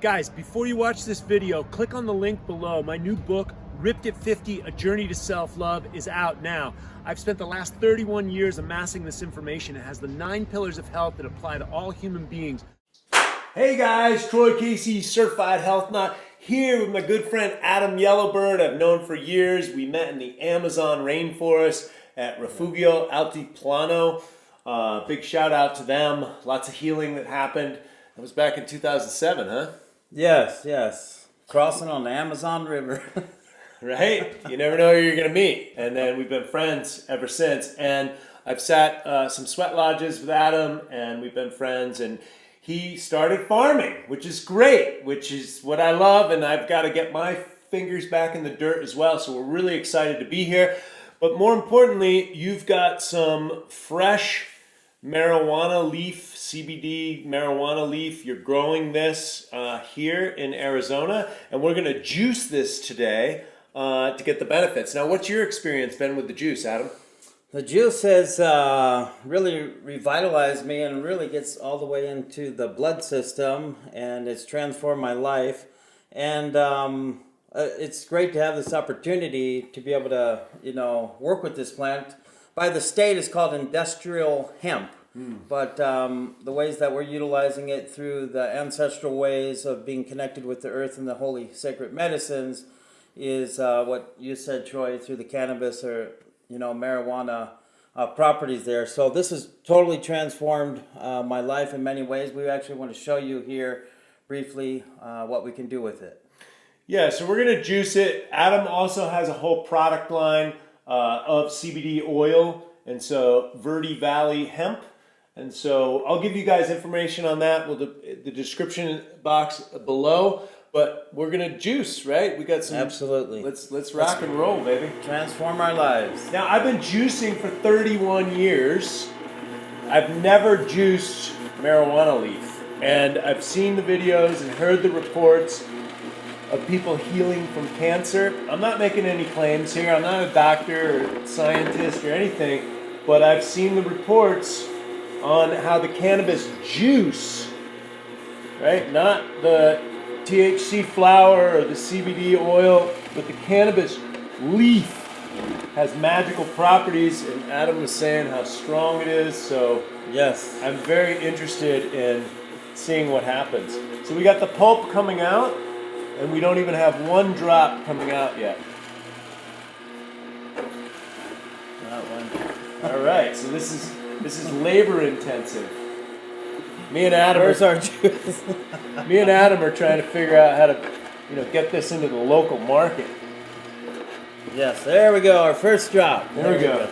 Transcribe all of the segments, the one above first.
Guys, before you watch this video, click on the link below. My new book, Ripped at 50, A Journey to Self-Love, is out now. I've spent the last 31 years amassing this information. It has the 9 pillars of health that apply to all human beings. Hey guys, Troy Casey, Certified Health Nut, here with my good friend Adam Yellowbird. I've known for years. We met in the Amazon rainforest at Refugio Altiplano. Big shout out to them. Lots of healing that happened. That was back in 2007, huh? Yes. Crossing on the Amazon River. Right? You never know who you're going to meet. And then we've been friends ever since. And I've sat some sweat lodges with Adam, and we've been friends. And he started farming, which is great, which is what I love. And I've got to get my fingers back in the dirt as well. So we're really excited to be here. But more importantly, you've got some fresh marijuana leaf, CBD marijuana leaf. You're growing this here in Arizona, and we're going to juice this today to get the benefits. Now, what's your experience been with the juice, Adam? The juice has really revitalized me and really gets all the way into the blood system, and it's transformed my life. And it's great to have this opportunity to be able to, work with this plant. By the state, it's called industrial hemp. But the ways that we're utilizing it through the ancestral ways of being connected with the earth and the holy sacred medicines is what you said, Troy, through the cannabis or, marijuana properties there. So this has totally transformed my life in many ways. We actually want to show you here briefly what we can do with it. Yeah, so we're going to juice it. Adam also has a whole product line of CBD oil, and so Verde Valley Hemp. And so I'll give you guys information on that with the description box below. But we're gonna juice, right? We got some. Absolutely. Let's rock and roll, baby. Transform our lives. Now I've been juicing for 31 years. I've never juiced marijuana leaf, and I've seen the videos and heard the reports of people healing from cancer. I'm not making any claims here. I'm not a doctor or scientist or anything, but I've seen the reports on how the cannabis juice, right? Not the THC flower or the CBD oil, but the cannabis leaf has magical properties, and Adam was saying how strong it is, so yes, I'm very interested in seeing what happens. So we got the pulp coming out, and we don't even have one drop coming out yet. Not one. All right, so this is labor intensive. Me and Adam Where's our juice? Me and Adam are trying to figure out how to, get this into the local market. Yes, there we go. Our first drop. There we go.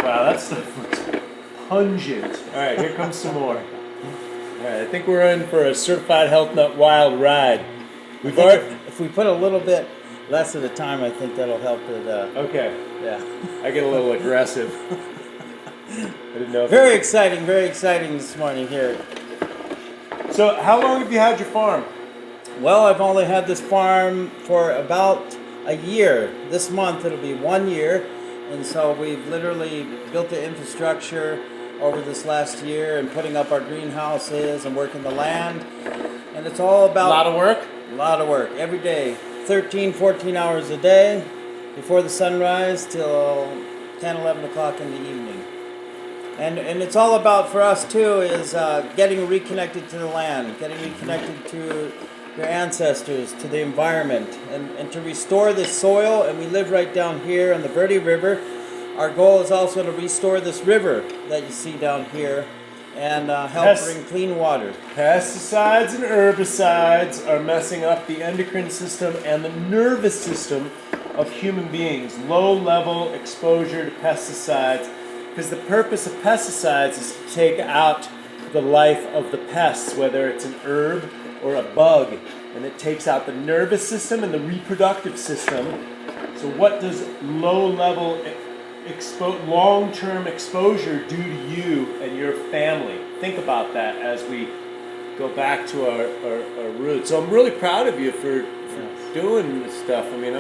Wow, that stuff looks pungent. All right, here comes some more. All right, I think we're in for a Certified Health Nut wild ride. If we put a little bit less at a time, I think that'll help it. Okay. Yeah. I get a little aggressive. I didn't know. Very exciting this morning here. So, how long have you had your farm? Well, I've only had this farm for about a year. This month it'll be 1 year, and so we've literally built the infrastructure over this last year and putting up our greenhouses and working the land. And it's all about a lot of work. A lot of work every day, 13, 14 hours a day, before the sunrise till 10, 11 o'clock in the evening. And it's all about, for us too, is getting reconnected to the land, getting reconnected to your ancestors, to the environment, and to restore this soil. And we live right down here on the Verde River. Our goal is also to restore this river that you see down here and help bring clean water. Pesticides and herbicides are messing up the endocrine system and the nervous system of human beings. Low-level exposure to pesticides, because the purpose of pesticides is to take out the life of the pests, whether it's an herb or a bug, and it takes out the nervous system and the reproductive system. So what does low-level long-term exposure do to you and your family? Think about that as we go back to our roots. So I'm really proud of you doing this stuff. I mean,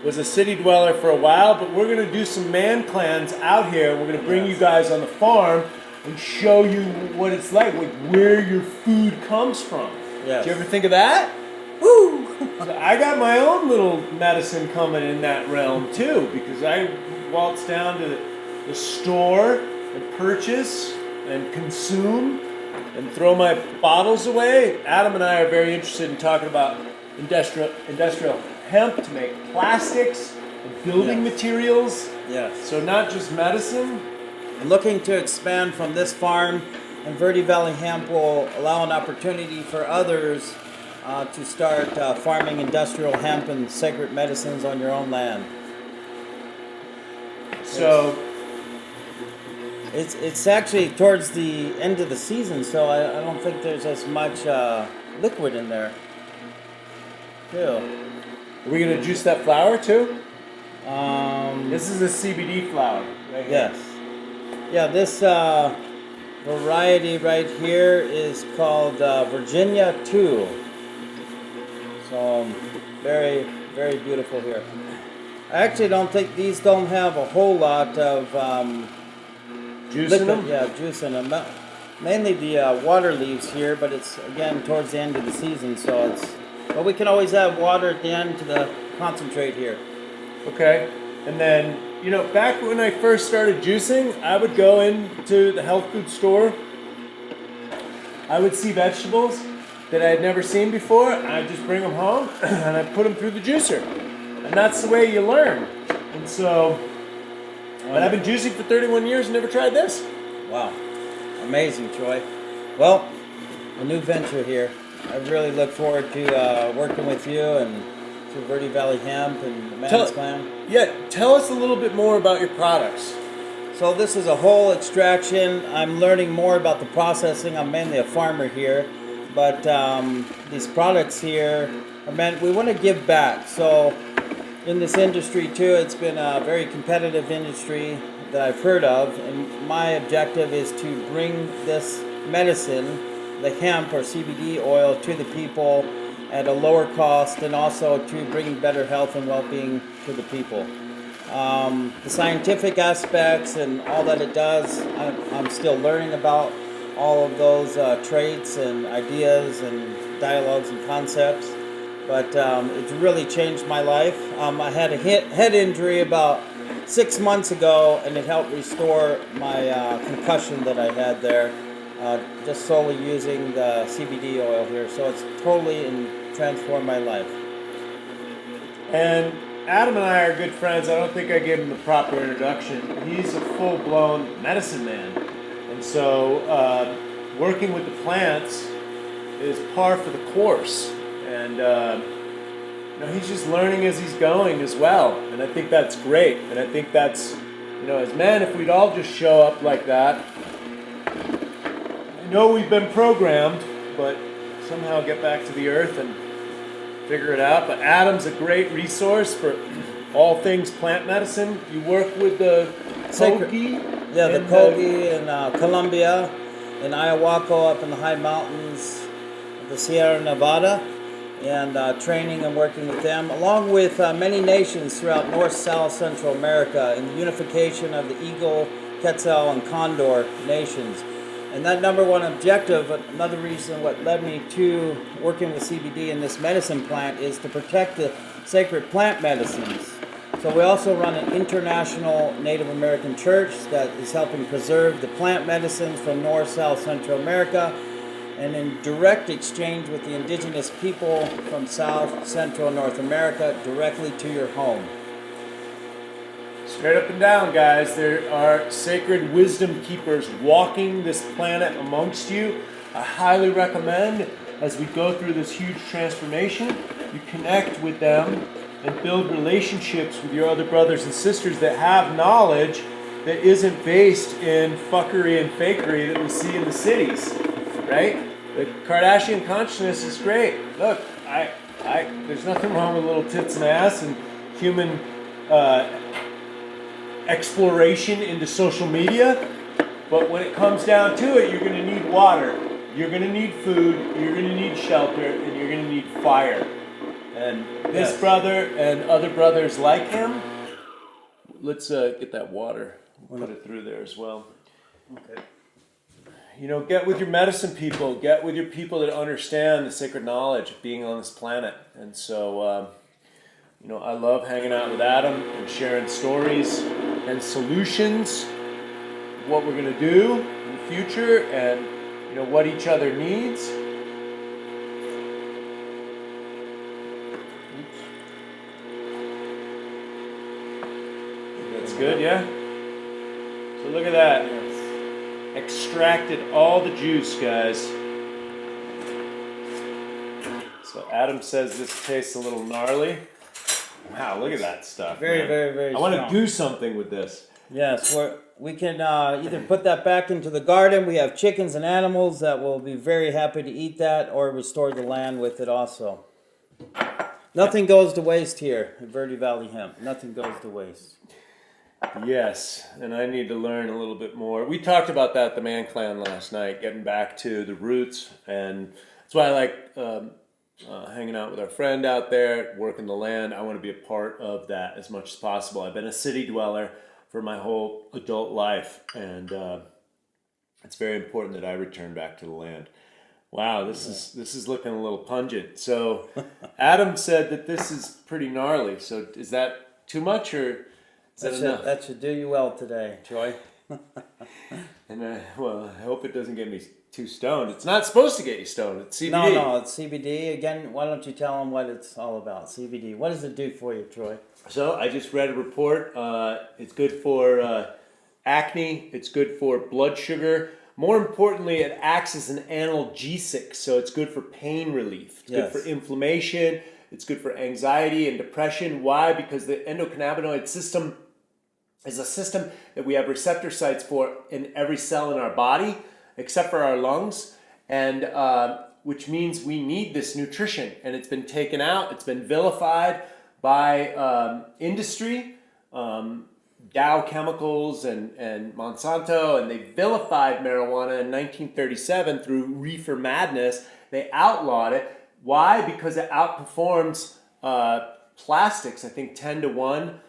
was a city dweller for a while, but we're gonna do some man clans out here. We're gonna bring you guys on the farm and show you what it's like where your food comes from. Yes. Did you ever think of that? Woo! So I got my own little medicine coming in that realm too, because I waltz down to the store and purchase and consume and throw my bottles away. Adam and I are very interested in talking about industrial hemp to make plastics and building materials. Yes. So not just medicine. And looking to expand from this farm, and Verde Valley Hemp will allow an opportunity for others to start farming industrial hemp and sacred medicines on your own land. So it's actually towards the end of the season, so I don't think there's as much liquid in there. Too. are we gonna juice that flower too? Um, This is a CBD flower. Right here. yes. Yeah, this variety right here is called Virginia 2. So very, very beautiful here. I actually don't think these don't have a whole lot of Juice in them? Yeah, juice in them. Mainly the water leaves here, but it's again towards the end of the season, so it's. But we can always have water at the end to the concentrate here. Okay. And then, back when I first started juicing, I would go into the health food store. I would see vegetables that I had never seen before, and I'd just bring them home and I'd put them through the juicer. And that's the way you learn. And so, but I've been juicing for 31 years and never tried this. Wow. Amazing, Troy. Well, a new venture here. I really look forward to working with you and to Verde Valley Hemp and the Man's Clan. Yeah, tell us a little bit more about your products. So this is a whole extraction. I'm learning more about the processing. I'm mainly a farmer here, but these products here are meant, we want to give back. So in this industry too, it's been a very competitive industry that I've heard of, and my objective is to bring this medicine, the hemp or CBD oil, to the people at a lower cost, and also to bring better health and well-being to the people. The scientific aspects and all that it does, I'm still learning about all of those traits and ideas and dialogues and concepts, but it's really changed my life. I had a head injury about 6 months ago, and it helped restore my concussion that I had there, just solely using the CBD oil here. So it's totally transformed my life. And Adam and I are good friends. I don't think I gave him the proper introduction. He's a full-blown medicine man. And so working with the plants is par for the course. And he's just learning as he's going as well. And I think that's great. And I think that's, as men, if we'd all just show up like that, I know we've been programmed, but somehow get back to the earth and figure it out. But Adam's a great resource for all things plant medicine. You work with the Kogi? Yeah, the Kogi in Colombia, in Ayahuasca up in the high mountains of the Sierra Nevada, and training and working with them, along with many nations throughout North, South, Central America, in the unification of the Eagle, Quetzal, and Condor nations. And that number one objective, another reason what led me to working with CBD in this medicine plant, is to protect the sacred plant medicines. So we also run an international Native American church that is helping preserve the plant medicines from North, South, Central America, and in direct exchange with the indigenous people from South, Central, North America directly to your home. Straight up and down, guys. There are sacred wisdom keepers walking this planet amongst you. I highly recommend, as we go through this huge transformation, you connect with them and build relationships with your other brothers and sisters that have knowledge that isn't based in fuckery and fakery that we see in the cities, right? The Kardashian consciousness is great. Look, there's nothing wrong with little tits and ass and human exploration into social media, but when it comes down to it, you're going to need water, you're going to need food, you're going to need shelter, and you're going to need fire. And this Yes. brother and other brothers like him, let's get that water. We'll put it through there as well. Okay. You know, get with your medicine people. Get with your people that understand the sacred knowledge of being on this planet. And so, you know, I love hanging out with Adam and sharing stories and solutions, what we're going to do in the future, and, you know, what each other needs. Oops. That's good, yeah? So look at that. Yes. Extracted all the juice, guys. So Adam says this tastes a little gnarly. Wow, look at that stuff. Very, man. very, very I want to strong. do something with this. Yes, we can either put that back into the garden. We have chickens and animals that will be very happy to eat that, or restore the land with it also. Nothing goes to waste here at Verde Valley Hemp. Nothing goes to waste. Yes, and I need to learn a little bit more. We talked about that at the Man Clan last night, getting back to the roots, and that's why I like hanging out with our friend out there, working the land. I want to be a part of that as much as possible. I've been a city dweller for my whole adult life, and it's very important that I return back to the land. Wow, this is looking a little pungent. So Adam said that this is pretty gnarly. So is that too much, or is that enough? That should do you well today, Troy. And well, I hope it doesn't get me too stoned. It's not supposed to get you stoned. It's CBD. No, it's CBD. Again, why don't you tell them what it's all about? CBD. What does it do for you, Troy? So I just read a report. It's good for acne. It's good for blood sugar. More importantly, it acts as an analgesic, so it's good for pain relief. It's Yes. good for inflammation. It's good for anxiety and depression. Why? Because the endocannabinoid system is a system that we have receptor sites for in every cell in our body, except for our lungs, and which means we need this nutrition. And it's been taken out. It's been vilified by industry. Dow Chemicals and Monsanto, and they vilified marijuana in 1937 through reefer madness. They outlawed it. Why? Because it outperforms plastics, I think 10 to 1.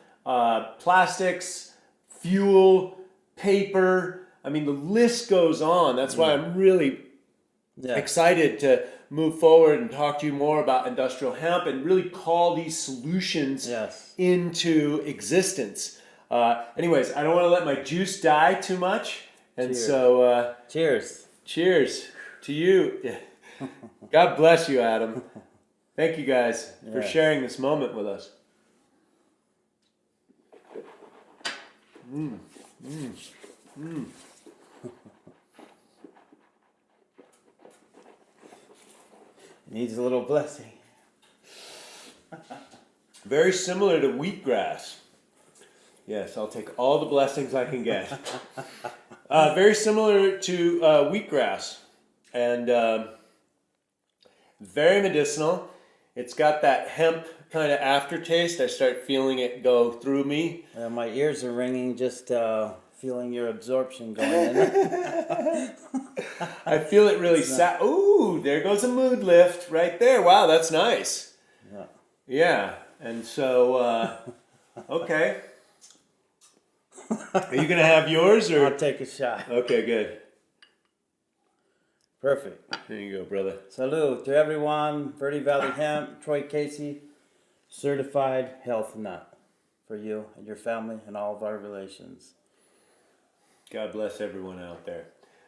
Plastics, fuel, paper. I mean, the list goes on. That's why I'm really excited to move forward and talk to you more about industrial hemp and really call these solutions into existence. Anyways, I don't want to let my juice die too much. And Cheers. so, Cheers. cheers to you. God bless you, Adam. Thank you guys for sharing this moment with us. Needs a little blessing. Very similar to wheatgrass. Yes, I'll take all the blessings I can get. Very similar to wheatgrass, and very medicinal. It's got that hemp kind of aftertaste. I start feeling it go through me. My ears are ringing just feeling your absorption going in. I feel it really ooh, there goes a mood lift right there. Wow, that's nice. Yeah, and so, okay. Are you going to have yours, or? I'll take a shot. Okay, good. Perfect. There you go, brother. Salute to everyone. Verde Valley Hemp, Troy Casey, certified health nut for you and your family and all of our relations. God bless everyone out there.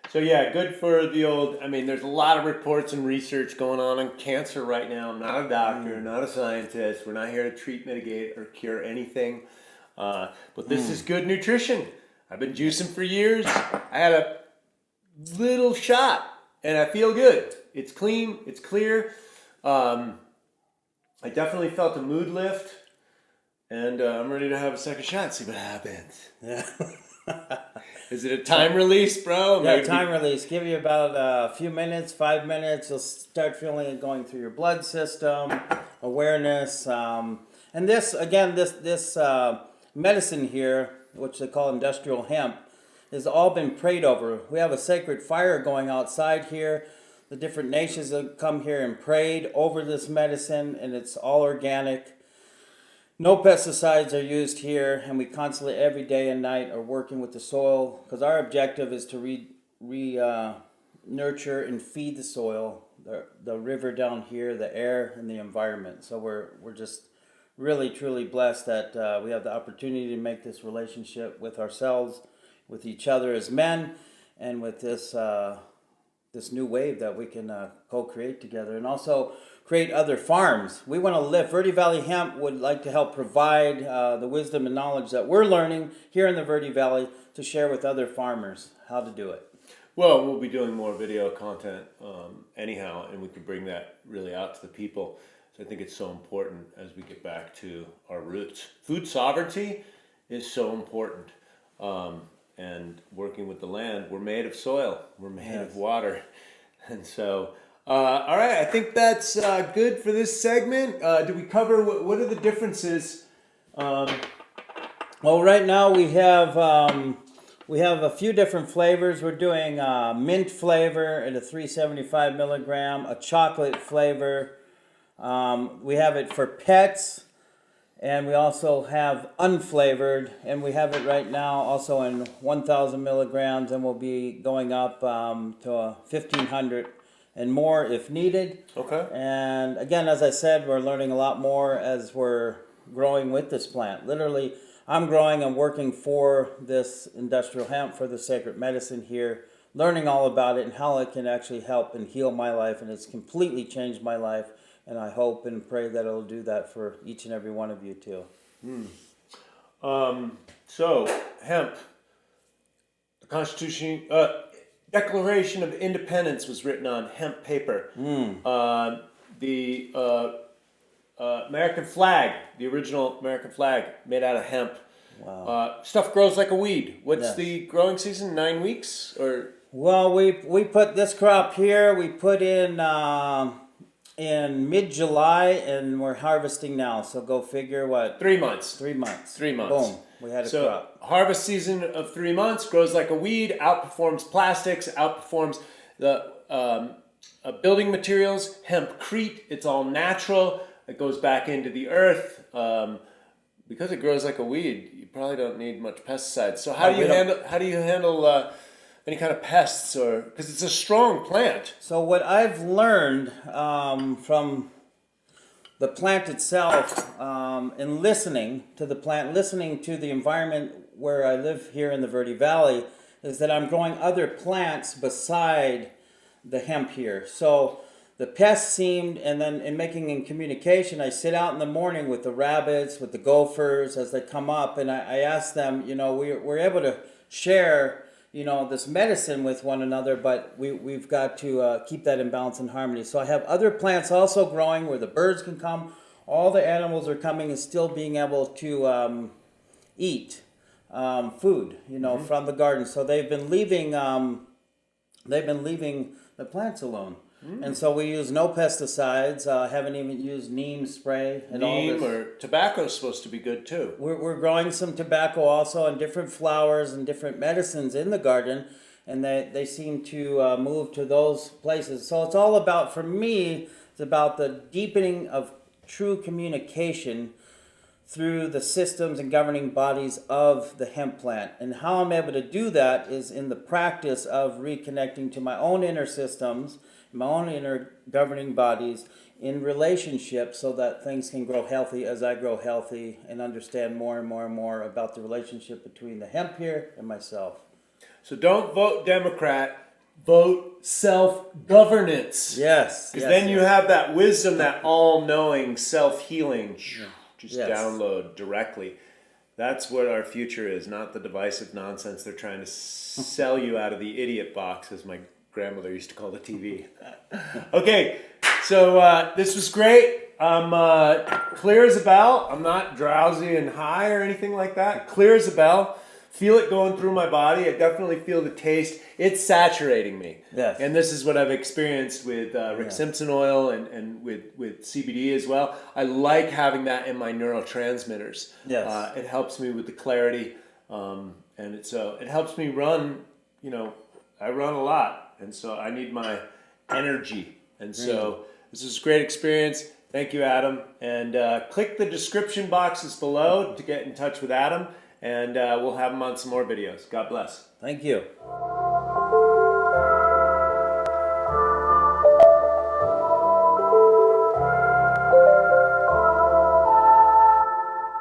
So yeah, good for the old, I mean, there's a lot of reports and research going on cancer right now. I'm not a doctor, not a scientist. We're not here to treat, mitigate, or cure anything. But this is good nutrition. I've been juicing for years. I had a little shot and I feel good. It's clean, it's clear. I definitely felt a mood lift, and I'm ready to have a second shot and see what happens. Yeah. Is it a time release, bro? Yeah, time release. Give you about a few minutes, 5 minutes. You'll start feeling it going through your blood system, awareness. And this, again, this medicine here, which they call industrial hemp, has all been prayed over. We have a sacred fire going outside here the different nations that come here and prayed over this medicine, and it's all organic. No pesticides are used here, and we constantly, every day and night, are working with the soil because our objective is to nurture and feed the soil, the river down here, the air, and the environment. So we're just really, truly blessed that we have the opportunity to make this relationship with ourselves, with each other as men, and with this this new wave that we can co-create together, and also create other farms. We want to live. Verde Valley Hemp would like to help provide the wisdom and knowledge that we're learning here in the Verde Valley to share with other farmers how to do it. Well, we'll be doing more video content anyhow, and we can bring that really out to the people. So I think it's so important as we get back to our roots. Food sovereignty is so important. And working with the land, we're made of soil, we're made of water. And so, all right, I think that's good for this segment. Did we cover what are the differences? Well, right now we have a few different flavors. We're doing mint flavor at a 375 milligram, a chocolate flavor. We have it for pets, and we also have unflavored, and we have it right now also in 1,000 milligrams, and we'll be going up to 1,500 and more if needed. Okay. And again, as I said, we're learning a lot more as we're growing with this plant. Literally, I'm growing and working for this industrial hemp, for the sacred medicine here, learning all about it and how it can actually help and heal my life, and it's completely changed my life, and I hope and pray that it'll do that for each and every one of you too. So, hemp, the Constitution, Declaration of Independence was written on hemp paper. The American flag, the original American flag, made out of hemp. Wow. Stuff grows like a weed. What's the growing season? 9 weeks or? Well, we put this crop here. We put in mid-July, and we're harvesting now. So go figure what? 3 months. 3 months. 3 months. Boom. We had a So crop. harvest season of 3 months, grows like a weed, outperforms plastics, outperforms the building materials, hempcrete. It's all natural. It goes back into the earth. Because it grows like a weed, you probably don't need much pesticides. So how do you handle any kind of pests, or because it's a strong plant? So what I've learned from the plant itself, and listening to the plant, listening to the environment where I live here in the Verde Valley, is that I'm growing other plants beside the hemp here. So the pests seemed, and then in communication, I sit out in the morning with the rabbits, with the gophers as they come up, and I ask them, we're able to share, this medicine with one another, but we've got to keep that in balance and harmony. So I have other plants also growing where the birds can come. All the animals are coming and still being able to eat food, from the garden. So they've been leaving the plants alone. And so we use no pesticides. Haven't even used neem spray. And Neem or tobacco is supposed to be good too. We're growing some tobacco also, and different flowers and different medicines in the garden, and they seem to move to those places. So it's all about, for me, it's about the deepening of true communication through the systems and governing bodies of the hemp plant. And how I'm able to do that is in the practice of reconnecting to my own inner systems, my own inner governing bodies in relationships, so that things can grow healthy as I grow healthy and understand more and more and more about the relationship between the hemp here and myself. So don't vote Democrat, vote self-governance. Yes. Because then you have that wisdom, that all-knowing self-healing. Just download directly. That's what our future is, not the divisive nonsense they're trying to sell you out of the idiot box, as my grandmother used to call the TV. Okay, so this was great. I'm clear as a bell. I'm not drowsy and high or anything like that. Clear as a bell. Feel it going through my body. I definitely feel the taste. It's saturating me. Yes. And this is what I've experienced with Rick Simpson oil and with CBD as well. I like having that in my neurotransmitters. Yes. It helps me with the clarity, and it helps me run. I run a lot, and so I need my energy. And so this was a great experience. Thank you, Adam. And click the description boxes below to get in touch with Adam. And we'll have him on some more videos. God bless. Thank you.